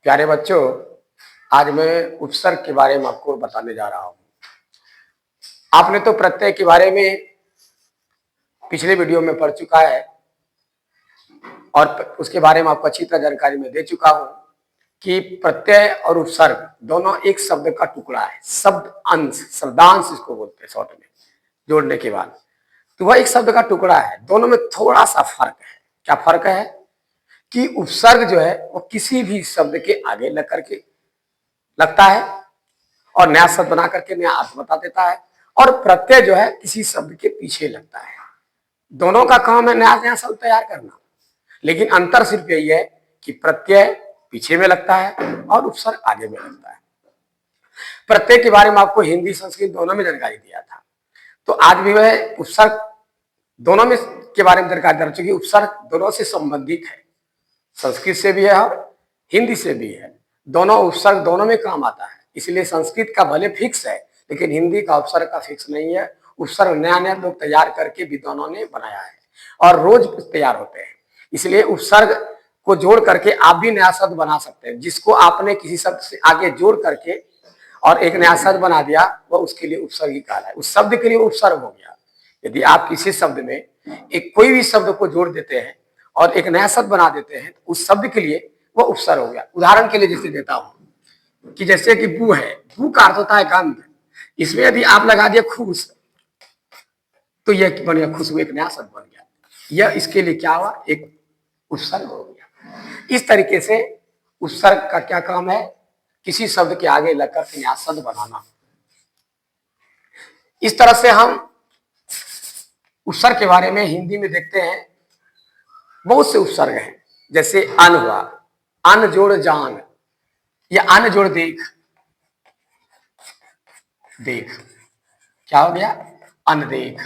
प्यारे बच्चों, आज मैं उपसर्ग के बारे में आपको बताने जा रहा हूँ। आपने तो प्रत्यय के बारे में पिछले वीडियो में पढ़ चुका है और उसके बारे में आपको अच्छी तरह जानकारी मैं दे चुका हूँ कि प्रत्यय और उपसर्ग दोनों एक शब्द का टुकड़ा है। शब्द अंश, शब्दांश इसको बोलते हैं शॉर्ट में, जोड़ने के बाद तो वह एक शब्द का टुकड़ा है। दोनों में थोड़ा सा फर्क है। क्या फर्क है कि उपसर्ग जो है वो किसी भी शब्द के आगे लग करके लगता है और नया शब्द बना करके नया अर्थ बता देता है, और प्रत्यय जो है किसी शब्द के पीछे लगता है। दोनों का काम है नया नया शब्द तैयार करना, लेकिन अंतर सिर्फ यही है कि प्रत्यय पीछे में लगता है और उपसर्ग आगे में लगता है। प्रत्यय के बारे में आपको हिंदी संस्कृत दोनों में जानकारी दिया था, तो आज भी वह उपसर्ग दोनों में के बारे में जानकारी दे चुकी। उपसर्ग दोनों से संबंधित है, संस्कृत से भी है और हिंदी से भी है। दोनों उपसर्ग दोनों में काम आता है, इसलिए संस्कृत का भले फिक्स है लेकिन हिंदी का उपसर्ग का फिक्स नहीं है। उपसर्ग नया नया लोग तैयार करके विद्वानों ने बनाया है और रोज तैयार होते हैं, इसलिए उपसर्ग को जोड़ करके आप भी नया शब्द बना सकते हैं। जिसको आपने किसी शब्द से आगे जोड़ करके और एक नया शब्द बना दिया, वह उसके लिए उपसर्ग ही कहलाता है। उस शब्द के लिए उपसर्ग हो गया। यदि आप किसी शब्द में एक कोई भी शब्द को जोड़ देते हैं और एक नया शब्द बना देते हैं, तो उस शब्द के लिए वह उपसर्ग हो गया। उदाहरण के लिए जैसे देता हूं कि जैसे कि बू है, बू का अर्थ होता है गंध। इसमें यदि आप लगा दिया खुश, तो यह बन गया खुशबू, एक नया शब्द बन गया। यह इसके लिए क्या हुआ, एक उपसर्ग हो गया। इस तरीके से उपसर्ग का क्या काम है, किसी शब्द के आगे लगकर नया शब्द बनाना। इस तरह से हम उपसर्ग के बारे में हिंदी में देखते हैं। बहुत से उपसर्ग हैं, जैसे अन हुआ, अन जोड़ जान, या अन जोड़ देख। देख क्या हो गया, अन देख।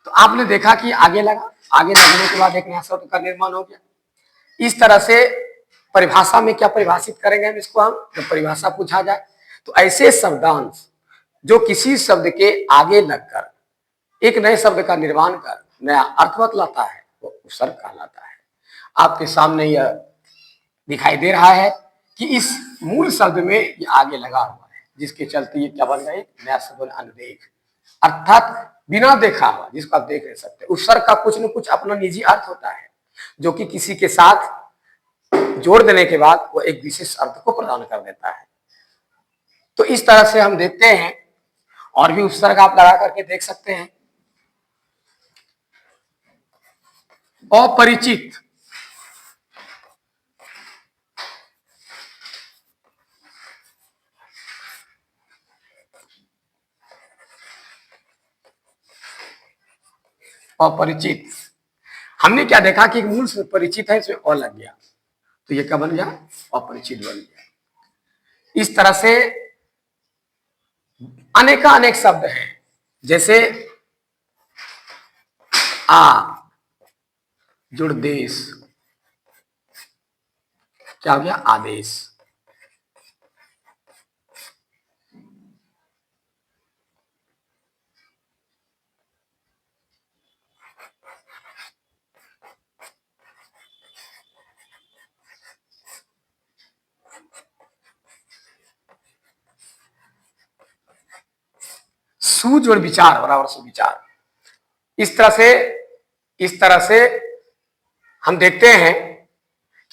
तो आपने देखा कि आगे लगा, आगे लगने के बाद एक नया शब्द का निर्माण हो गया। इस तरह से परिभाषा में क्या परिभाषित करेंगे हम इसको, हम जब परिभाषा पूछा जाए तो ऐसे शब्दांश जो किसी शब्द के आगे लगकर एक नए शब्द का निर्माण कर नया अर्थ बतलाता है, वो उपसर्ग कहलाता है। आपके सामने यह दिखाई दे रहा है कि इस मूल शब्द में ये आगे लगा हुआ है, जिसके चलते ये क्या बन गया, नया शब्द अनदेख, अर्थात बिना देखा हुआ, जिसको आप देख नहीं सकते। उपसर्ग का कुछ न कुछ अपना निजी अर्थ होता है, जो कि किसी के साथ जोड़ देने के बाद वो एक विशेष अर्थ को प्रदान कर देता है। तो इस तरह से हम देखते हैं, और भी उपसर्ग आप लगा करके देख सकते हैं। अपरिचित, अपरिचित, हमने क्या देखा कि मूल से परिचित है, इसमें अ लग गया, तो ये क्या बन गया, अपरिचित बन गया। इस तरह से अनेक शब्द हैं, जैसे आ जुड़ देश, क्या हो गया, आदेश। सुजोड़ विचार बराबर सुविचार। इस तरह से हम देखते हैं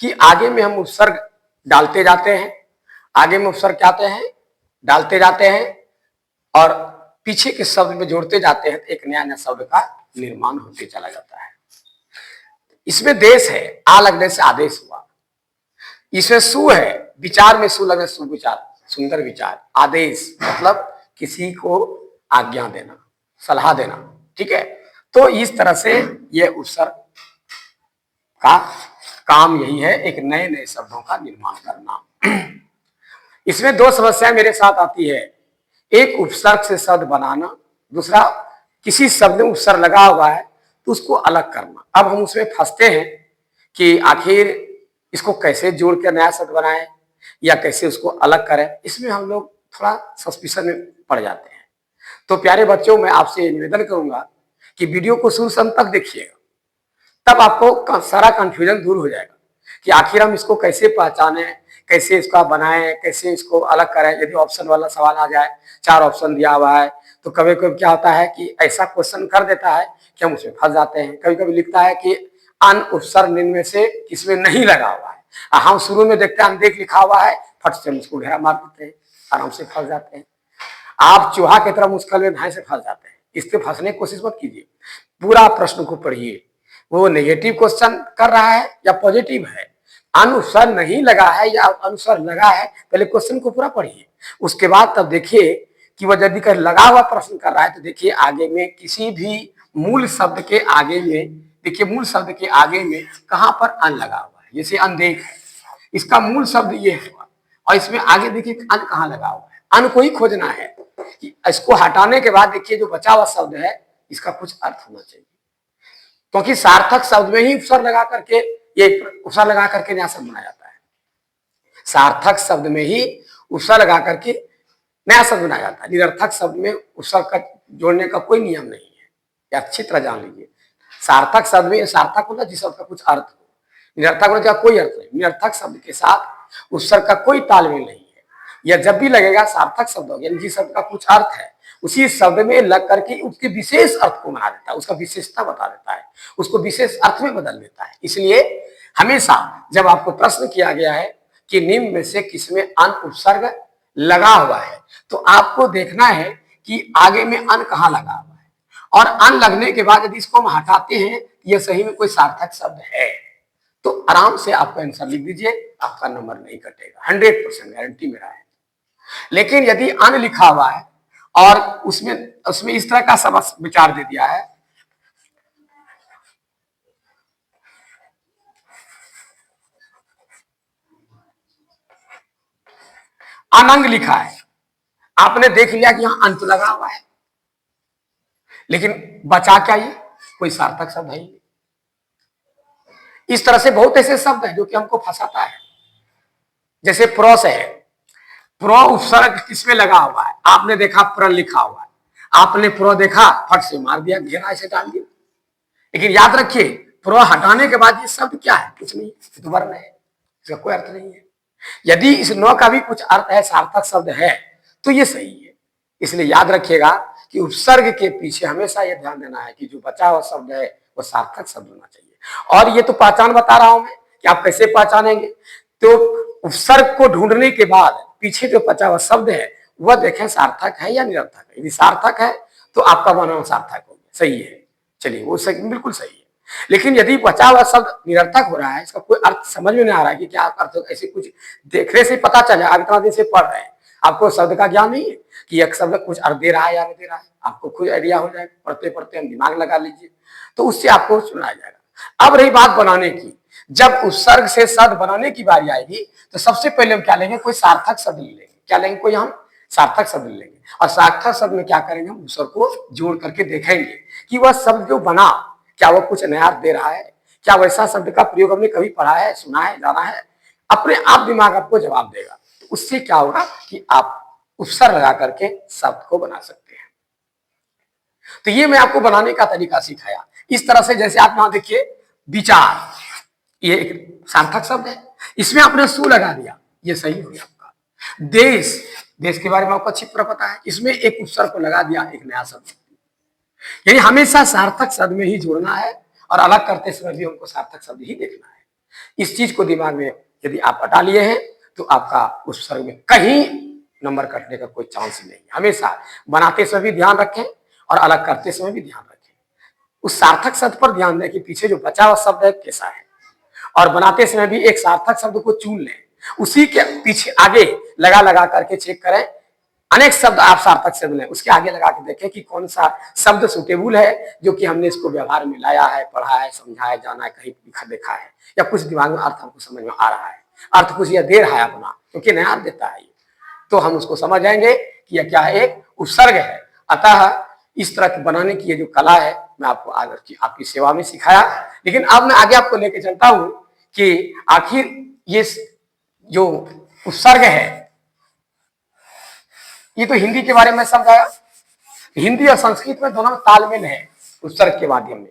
कि आगे में हम उपसर्ग डालते जाते हैं, आगे में उपसर्ग क्या आते हैं, डालते जाते हैं, और पीछे के शब्द में जोड़ते जाते हैं, तो एक नया नया शब्द का निर्माण होते चला जाता है। इसमें देश है, आ लगने से आदेश हुआ। इसमें सु है, विचार में सु लगने सुविचार, सुंदर विचार। आदेश मतलब किसी को आज्ञा देना, सलाह देना, ठीक है। तो इस तरह से यह उपसर्ग का काम यही है, एक नए नए शब्दों का निर्माण करना। इसमें दो समस्याएं मेरे साथ आती है, एक उपसर्ग से शब्द बनाना, दूसरा किसी शब्द में उपसर्ग लगा हुआ है तो उसको अलग करना। अब हम उसमें फंसते हैं कि आखिर इसको कैसे जोड़ कर नया शब्द बनाएं या कैसे उसको अलग करें। इसमें हम लोग थोड़ा सस्पिशन में पड़ जाते हैं। तो प्यारे बच्चों, मैं आपसे निवेदन करूंगा कि वीडियो को शुरू से अंत तक देखिएगा, तब आपको सारा कंफ्यूजन दूर हो जाएगा कि आखिर हम इसको कैसे पहचाने, कैसे इसका बनाएं, कैसे इसको अलग करें। यदि ऑप्शन वाला सवाल आ जाए, 4 ऑप्शन दिया हुआ है, तो कभी कभी क्या होता है कि ऐसा क्वेश्चन कर देता है कि हम उसमें फंस जाते हैं। कभी कभी लिखता है कि अन उपसर्ग निम्न में से किसमें नहीं लगा हुआ है, हम शुरू में देखते हैं अनदेख लिखा हुआ है, फट से हम उसको घेरा मार देते हैं, आराम से फंस जाते हैं। आप चूहा की तरह मुश्किल में धाए से फंस जाते हैं। इससे फंसने की कोशिश मत कीजिए, पूरा प्रश्न को पढ़िए। वो नेगेटिव क्वेश्चन कर रहा है या पॉजिटिव है, अनुस्वर नहीं लगा है या अनुस्वर लगा है, पहले क्वेश्चन को पूरा पढ़िए। उसके बाद तब देखिए कि वह यदि कर लगा हुआ प्रश्न कर रहा है तो देखिए आगे में किसी भी मूल शब्द के आगे में, देखिए मूल शब्द के आगे में कहां पर अन लगा हुआ है। जैसे अनदेख है, इसका मूल शब्द ये हुआ और इसमें आगे देखिए अन कहां लगा हुआ है, अन को ही खोजना है। कि इसको हटाने के बाद देखिए जो बचा हुआ शब्द है इसका कुछ अर्थ होना चाहिए, क्योंकि सार्थक शब्द में ही उपसर्ग लगा करके, ये उपसर्ग लगा करके नया शब्द बनाया जाता है। सार्थक शब्द में ही उपसर्ग लगा करके नया शब्द बनाया जाता है। निरर्थक शब्द में उपसर्ग का जोड़ने का कोई नियम नहीं है, ये अच्छी तरह जान लीजिए। सार्थक शब्द में सार्थक होता है जिस शब्द का कुछ अर्थ हो, निरर्थक होने का कोई अर्थ नहीं। निरर्थक शब्द के साथ उपसर्ग का कोई तालमेल नहीं है। यह जब भी लगेगा सार्थक शब्द हो, यानी जिस शब्द का कुछ अर्थ है उसी शब्द में लग करके उसके विशेष अर्थ को बना देता है, उसका विशेषता बता देता है, उसको विशेष अर्थ में बदल देता है। इसलिए हमेशा जब आपको प्रश्न किया गया है कि निम्न में से किसमें अन उपसर्ग लगा हुआ है, तो आपको देखना है कि आगे में अन कहां लगा हुआ है, और अन लगने के बाद यदि इसको हम हटाते हैं यह सही में कोई सार्थक शब्द है तो आराम से आपका आंसर लिख दीजिए, आपका नंबर नहीं कटेगा, 100% गारंटी मेरा है। लेकिन यदि अन लिखा हुआ है और उसमें उसमें इस तरह का सबक विचार दे दिया है, अनंग लिखा है, आपने देख लिया कि यहां अंत लगा हुआ है, लेकिन बचा क्या ये, कोई सार्थक शब्द है ही। इस तरह से बहुत ऐसे शब्द हैं जो कि हमको फंसाता है। जैसे प्रो से है, प्रो उपसर्ग किसमें लगा हुआ है, आपने देखा प्रण लिखा हुआ है, आपने प्रो देखा फट से मार दिया, घेरा ऐसे डाल दिया। लेकिन याद रखिए प्रो हटाने के बाद ये शब्द क्या है, कुछ नहीं, तो वर्ण है, इसका कोई अर्थ नहीं है। यदि इस नौ का भी कुछ अर्थ है, सार्थक शब्द है, तो ये सही है। इसलिए याद रखिएगा कि उपसर्ग के पीछे हमेशा यह ध्यान देना है कि जो बचा हुआ शब्द है वो सार्थक शब्द होना चाहिए। और ये तो पहचान बता रहा हूं मैं कि आप कैसे पहचानेंगे, तो उपसर्ग को ढूंढने के बाद पीछे जो बचा हुआ शब्द है वह देखें सार्थक है या निरर्थक है। यदि सार्थक है तो आपका बनाना सार्थक हो गया, सही है, चलिए वो सही, बिल्कुल सही है। लेकिन यदि बचा हुआ शब्द निरर्थक हो रहा है, इसका कोई अर्थ समझ में नहीं आ रहा है कि क्या अर्थ, ऐसे कुछ देखने से पता चल जाए, आप इतना दिन से पढ़ रहे हैं, आपको शब्द का ज्ञान नहीं है कि एक शब्द कुछ अर्थ दे रहा है या नहीं दे रहा है, आपको खुद आइडिया हो जाएगा, पढ़ते पढ़ते हम दिमाग लगा लीजिए तो उससे आपको सुनाया जाएगा। अब रही बात बनाने की, जब उपसर्ग से शब्द बनाने की बारी आएगी तो सबसे पहले हम क्या लेंगे, कोई सार्थक शब्द ले लेंगे। क्या लेंगे, कोई हम सार्थक शब्द लेंगे, और सार्थक शब्द में क्या करेंगे, हम उपसर्ग को जोड़ करके देखेंगे कि वह शब्द जो बना क्या वो कुछ नया दे रहा है, क्या वैसा शब्द का प्रयोग हमने कभी पढ़ा है, सुना है, जाना है, अपने आप दिमाग आपको जवाब देगा। तो उससे क्या होगा कि आप उपसर्ग लगा करके शब्द को बना सकते हैं। तो ये मैं आपको बनाने का तरीका सिखाया। इस तरह से जैसे आप यहां देखिए विचार, ये एक सार्थक शब्द है, इसमें आपने सु लगा दिया, ये सही हो गया आपका। देश, देश के बारे में आपको अच्छी तरह पता है, इसमें एक उपसर्ग को लगा दिया, एक नया शब्द। यानी हमेशा सार्थक शब्द में ही जोड़ना है और अलग करते समय भी हमको सार्थक शब्द ही देखना है। इस चीज को दिमाग में यदि आप हटा लिए हैं तो आपका उस सर्ग में कहीं नंबर कटने का कोई चांस ही नहीं। हमेशा बनाते समय भी ध्यान रखें और अलग करते समय भी ध्यान रखें, उस सार्थक शब्द पर ध्यान दें कि पीछे जो बचा हुआ शब्द है कैसा है, और बनाते समय भी एक सार्थक शब्द को चुन लें, उसी के पीछे आगे लगा लगा करके चेक करें। अनेक शब्द आप सार्थक शब्द लें, उसके आगे लगा के देखें कि कौन सा शब्द सुटेबल है, जो कि हमने इसको व्यवहार में लाया है, पढ़ा है, समझा है, जाना है, कहीं लिखा देखा है, या कुछ दिमाग में अर्थ हमको समझ में आ रहा है, अर्थ कुछ यह दे रहा है अपना, क्योंकि नया अर्थ देता है, तो हम उसको समझ जाएंगे कि यह क्या है, एक उपसर्ग है। अतः इस तरह की बनाने की ये जो कला है मैं आपको आगे की आपकी सेवा में सिखाया। लेकिन अब मैं आगे आपको लेके चलता हूं कि आखिर ये जो उपसर्ग है, ये तो हिंदी के बारे में समझाया, हिंदी और संस्कृत में दोनों में तालमेल है उपसर्ग के माध्यम में,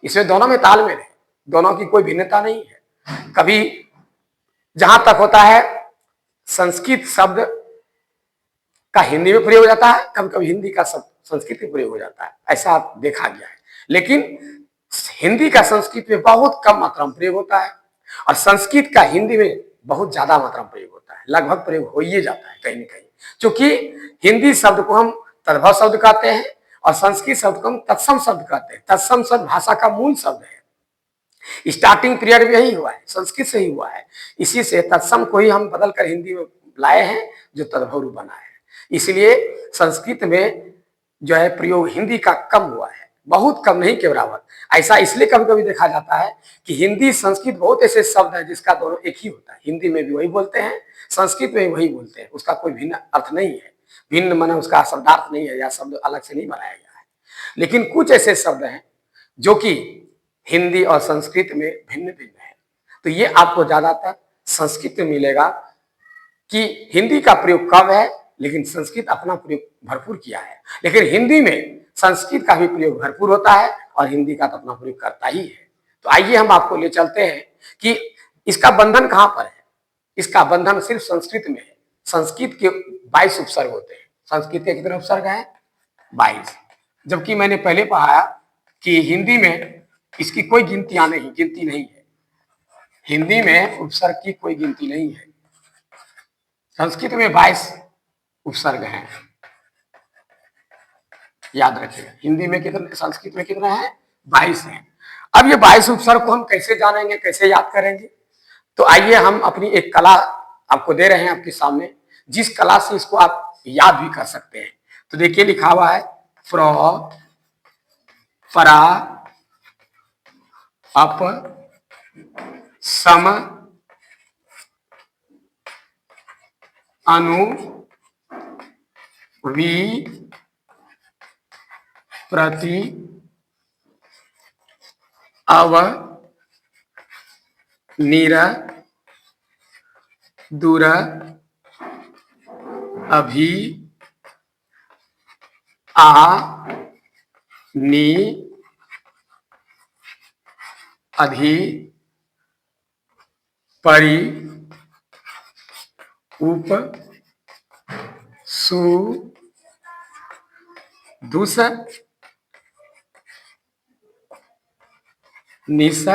इसमें दोनों में तालमेल है। दोनों की कोई भिन्नता नहीं है। कभी जहां तक होता है संस्कृत शब्द का हिंदी में प्रयोग हो जाता है, कभी कभी हिंदी का शब्द संस्कृत में प्रयोग हो जाता है, ऐसा देखा गया है। लेकिन हिंदी का संस्कृत में बहुत कम मात्रा में प्रयोग होता है और संस्कृत का हिंदी में बहुत ज्यादा मात्रा में प्रयोग होता है, लगभग प्रयोग हो ही जाता है कहीं ना कहीं। क्योंकि हिंदी शब्द को हम तद्भव शब्द कहते हैं और संस्कृत शब्द को हम तत्सम शब्द कहते हैं। तत्सम शब्द भाषा का मूल शब्द है, स्टार्टिंग पीरियड में यही हुआ है, संस्कृत से ही हुआ है। इसी से तत्सम को ही हम बदल कर हिंदी में लाए हैं जो तद्भव रूप बना है। इसलिए संस्कृत में जो है प्रयोग हिंदी का कम हुआ है, बहुत कम नहीं के बराबर। ऐसा इसलिए कभी कभी देखा जाता है कि हिंदी संस्कृत बहुत ऐसे शब्द है जिसका दोनों एक ही होता है, हिंदी में भी वही बोलते हैं, संस्कृत में भी वही बोलते हैं, उसका कोई भिन्न अर्थ नहीं है, भिन्न माने उसका शब्दार्थ नहीं है या शब्द अलग से नहीं बनाया गया है। लेकिन कुछ ऐसे शब्द हैं जो कि हिंदी और संस्कृत में भिन्न भिन्न है। तो ये आपको ज्यादातर संस्कृत में मिलेगा कि हिंदी का प्रयोग कम है लेकिन संस्कृत अपना प्रयोग भरपूर किया है। लेकिन हिंदी में संस्कृत का भी प्रयोग भरपूर होता है और हिंदी का तो अपना प्रयोग करता ही है। तो आइए हम आपको ले चलते हैं कि इसका बंधन कहां पर है। इसका बंधन सिर्फ संस्कृत में है। संस्कृत के 22 उपसर्ग होते हैं। संस्कृत के कितने उपसर्ग हैं? 22। जबकि मैंने पहले पढ़ाया कि हिंदी में इसकी कोई गिनती नहीं है। हिंदी में उपसर्ग की कोई गिनती नहीं है। संस्कृत में 22 उपसर्ग हैं, याद रखिएगा। हिंदी में कितने, संस्कृत में कितने हैं? 22 हैं। अब ये 22 उपसर्ग को हम कैसे जानेंगे, कैसे याद करेंगे? तो आइए हम अपनी एक कला आपको दे रहे हैं आपके सामने, जिस कला से इसको आप याद भी कर सकते हैं। तो देखिए लिखा हुआ है फ्र, फरा, अप, सम, अनु, वी, प्रति, अव, निर, दूर, अभी, आ, नी, अधि, परि, उप, सु, दुस, निस,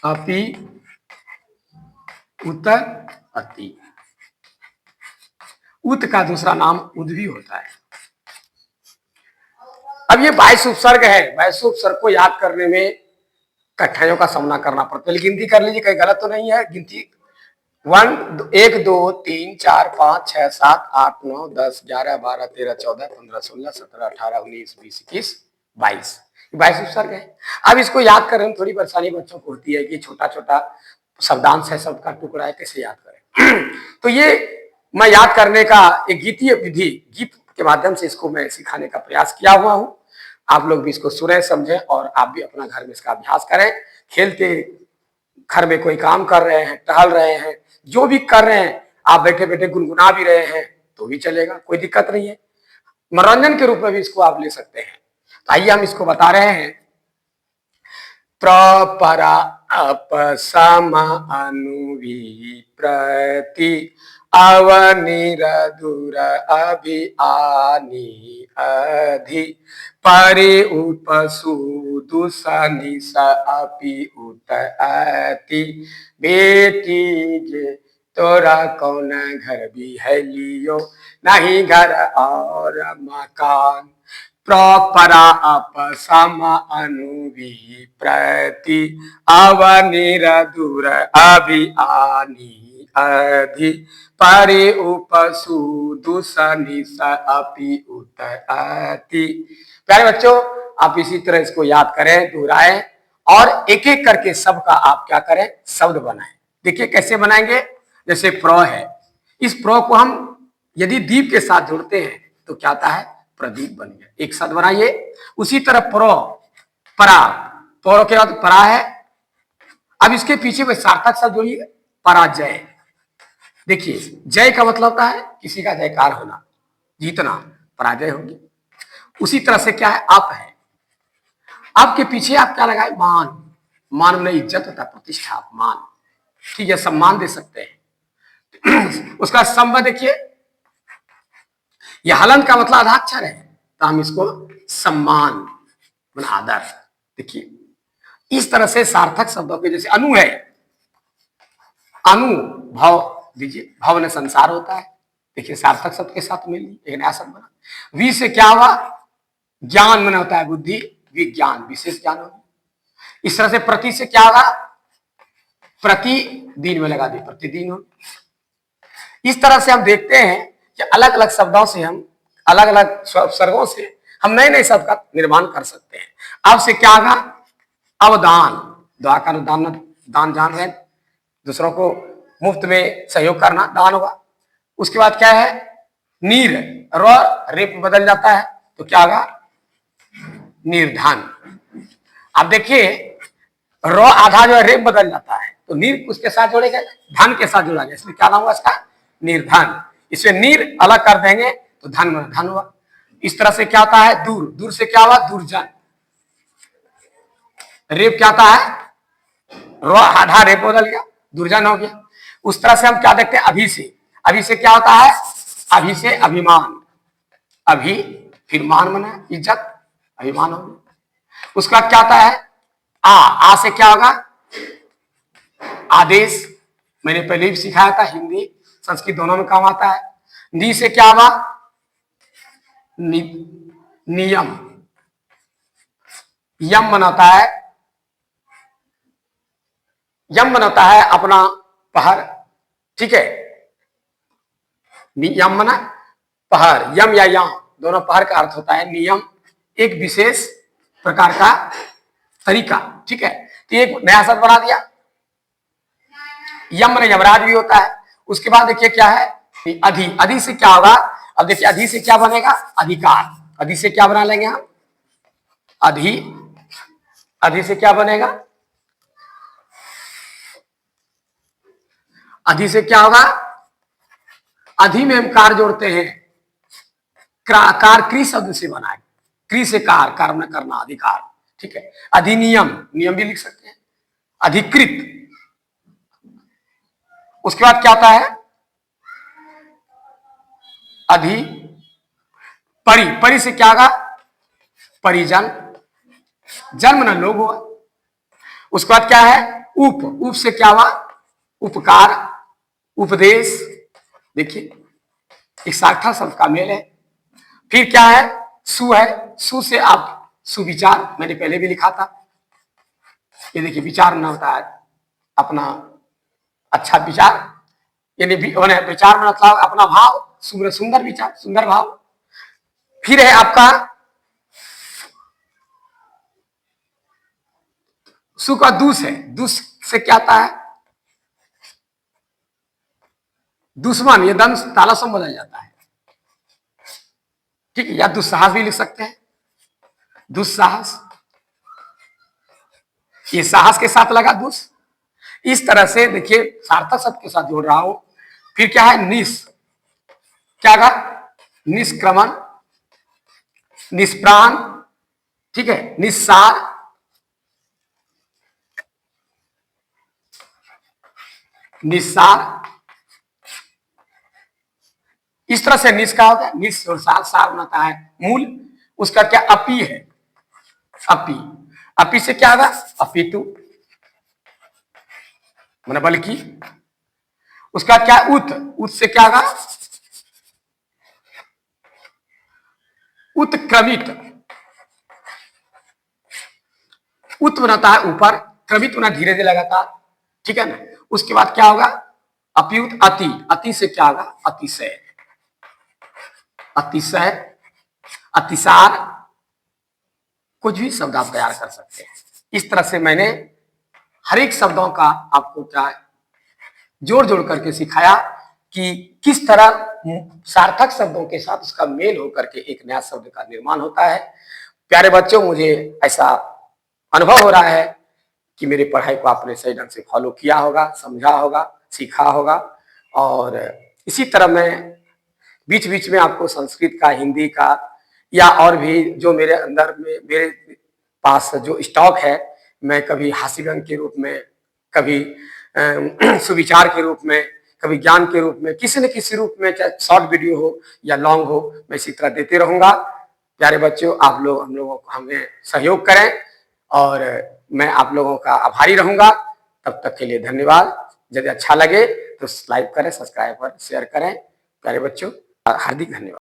अपि, उत, अति। उत का दूसरा नाम उद भी होता है। अब ये 22 उपसर्ग है। 22 उपसर्ग को याद करने में कठिनाइयों का सामना करना पड़ता है। गिनती कर लीजिए, कहीं गलत तो नहीं है। गिनती 1 2 3 4 5 6 7 8 9 10 11 12 13 14 15 16 17 18 19 20 21 22 22 उपसर्ग है। अब इसको याद करने में थोड़ी परेशानी बच्चों को होती है कि छोटा छोटा शब्दांश है, शब्द का टुकड़ा है, कैसे याद करें। तो ये मैं याद करने का एक गीतीय विधि, गीत के माध्यम से इसको मैं सिखाने का प्रयास किया हुआ हूं। आप लोग भी इसको सुने, समझें और आप भी अपना घर में इसका अभ्यास करें। खेलते, घर में कोई काम कर रहे हैं, टहल रहे हैं, जो भी कर रहे हैं, आप बैठे बैठे गुनगुना भी रहे हैं तो भी चलेगा, कोई दिक्कत नहीं है। मनोरंजन के रूप में भी इसको आप ले सकते हैं। तो आइए हम इसको बता रहे हैं। प्र, परा, अप, सम, अनु, वी, प्रति, अव, निर, दूर, अभि, आ, नी, अधि, परि, उप, सु, दुस, निस, अपि, उत, अति। बेटी जे तोरा कौन घर भी है लियो, नहीं घर और मकान। प्र, परा, अप, सम, अनु, वी, प्रति, अव, निर, दूर, अभि, आ, नी, अधि, परि, उप, सु, दुस, निस, अपि, उत, अति। प्यारे बच्चों, आप इसी तरह इसको याद करें, दोहराएं और एक एक करके सबका आप क्या करें, शब्द बनाएं। देखिए कैसे बनाएंगे। जैसे प्र है, इस प्र को हम यदि दीप के साथ जोड़ते हैं तो क्या आता है? प्रदीप बन गया। एक साथ बनाइए। उसी तरह प्रो, परा, प्रो के बाद परा है। अब इसके पीछे कोई सार्थक शब्द जोड़िए, पराजय। देखिए जय का मतलब क्या है? किसी का जयकार होना, जीतना, पराजय होगी। उसी तरह से क्या है? आप है। आपके पीछे आप क्या लगाए? मान। मान में इज्जत होता है, प्रतिष्ठा, मान, ठीक है, सम्मान दे सकते हैं। उसका संबंध देखिए, यह हलंत का मतलब आधाक्षर है, तो हम इसको सम्मान, आदर। देखिए इस तरह से सार्थक शब्दों के, जैसे अनु है, अनु भाव दीजिए, भाव ने संसार होता है, देखिए सार्थक शब्द के साथ मिल एक नया शब्द बना। वी से क्या हुआ? ज्ञान में होता है बुद्धि, विज्ञान, विशेष ज्ञान होगा। इस तरह से प्रति से क्या होगा? प्रतिदिन में लगा दी, प्रतिदिन हो। इस तरह से हम देखते हैं कि अलग अलग शब्दों से हम, अलग अलग उपसर्गों से हम नए नए शब्द का निर्माण कर सकते हैं। अब से क्या होगा? अवदान, दुआ का दान, दान जान रहे, दूसरों को मुफ्त में सहयोग करना दान होगा। उसके बाद क्या है? नीर, र रेप बदल जाता है तो क्या होगा? निर्धन। अब देखिए र आधा जो है रेप बदल जाता है तो नीर उसके साथ जोड़ेगा, धन के साथ जोड़ा गया, इसलिए क्या नाम हुआ इसका? निर्धन। इसे नीर अलग कर देंगे तो धन में धन हुआ। इस तरह से क्या होता है? दूर, दूर से क्या हुआ? दुर्जन। रेप क्या होता है? रो आधा रेप बदल गया, दुर्जन हो गया। उस तरह से हम क्या देखते हैं? अभी से, अभी से क्या होता है? अभी से अभिमान, अभी फिर मान बना, इज्जत, अभिमान हो गया। उसका क्या होता है? आ से क्या होगा? आदेश, मैंने पहले भी सिखाया था, हिंदी संस्कृत दोनों में काम आता है। नी से क्या हुआ? नियम, यम बनाता है, यम बनाता है अपना पहर, ठीक है, नियम बना पहर, यम या यम दोनों पहर का अर्थ होता है नियम, एक विशेष प्रकार का तरीका, ठीक है। तो एक नया शब्द बना दिया, यम ने यमराज भी होता है। उसके बाद देखिए क्या है? अधि, अधि से क्या होगा? अब देखिए अधि से क्या बनेगा? अधिकार। अधि से क्या बना लेंगे हम? अधि, अधि से क्या बनेगा? अधि से क्या होगा? अधि में हम कार जोड़ते हैं, कार क्री शब्द से बना है, क्री से कार, कार में करना, अधिकार, ठीक है। अधिनियम, नियम भी लिख सकते हैं। अधिकृत, उसके बाद क्या आता है? अधि, परि, परि से क्या होगा? परिजन, जन्म न लोग हुआ। उसके बाद क्या है? उप, उप से क्या हुआ? उपकार, उपदेश, देखिए एक सार्थक शब्द का मेल है। फिर क्या है? सु है, सु से आप सुविचार, मैंने पहले भी लिखा था, ये देखिए विचार न होता है अपना अच्छा विचार, यानी विचार में मतलब अपना भाव, सुंदर विचार, सुंदर भाव। फिर है आपका सु का दूस है, दूस से क्या आता है? दुश्मन, ये दंश तालसम बदल जाता है, ठीक है, या दुस्साहस भी लिख सकते हैं, दुस्साहस, ये साहस के साथ लगा दुस। इस तरह से देखिए सार्थक शब्द के साथ जोड़ रहा हूं। फिर क्या है? निस, क्या का? निष्क्रमण, निष्प्राण, ठीक है, निस्सार, निस्सार। इस तरह से निस का होता है, निस और सार, सार बनाता है मूल। उसका क्या? अपी है, अपी, अपी से क्या होगा? अपितु, मतलब बल्कि। उसका क्या? उत, उत से क्या होगा? उत्क्रमित, उत बनाता है ऊपर, क्रमित बना धीरे धीरे लगातार, ठीक है ना। उसके बाद क्या होगा? अपियुत, अति, अति से क्या होगा? अतिशय, अतिशय, अतिसार, कुछ भी शब्द आप तैयार कर सकते हैं। इस तरह से मैंने हर एक शब्दों का आपको क्या जोड़ जोड़ करके सिखाया कि किस तरह सार्थक शब्दों के साथ उसका मेल होकर के एक नया शब्द का निर्माण होता है। प्यारे बच्चों, मुझे ऐसा अनुभव हो रहा है कि मेरी पढ़ाई को आपने सही ढंग से फॉलो किया होगा, समझा होगा, सीखा होगा। और इसी तरह मैं बीच बीच में आपको संस्कृत का, हिंदी का, या और भी जो मेरे अंदर में मेरे पास जो स्टॉक है, मैं कभी हास्य व्यंग के रूप में, कभी सुविचार के रूप में, कभी ज्ञान के रूप में, किसी न किसी रूप में, चाहे शॉर्ट वीडियो हो या लॉन्ग हो, मैं इसी तरह देते रहूंगा। प्यारे बच्चों, आप लोग हम लोगों को हमें सहयोग करें और मैं आप लोगों का आभारी रहूंगा। तब तक के लिए धन्यवाद। यदि अच्छा लगे तो लाइक करें, सब्सक्राइब करें, शेयर करें। प्यारे बच्चों, हार्दिक धन्यवाद।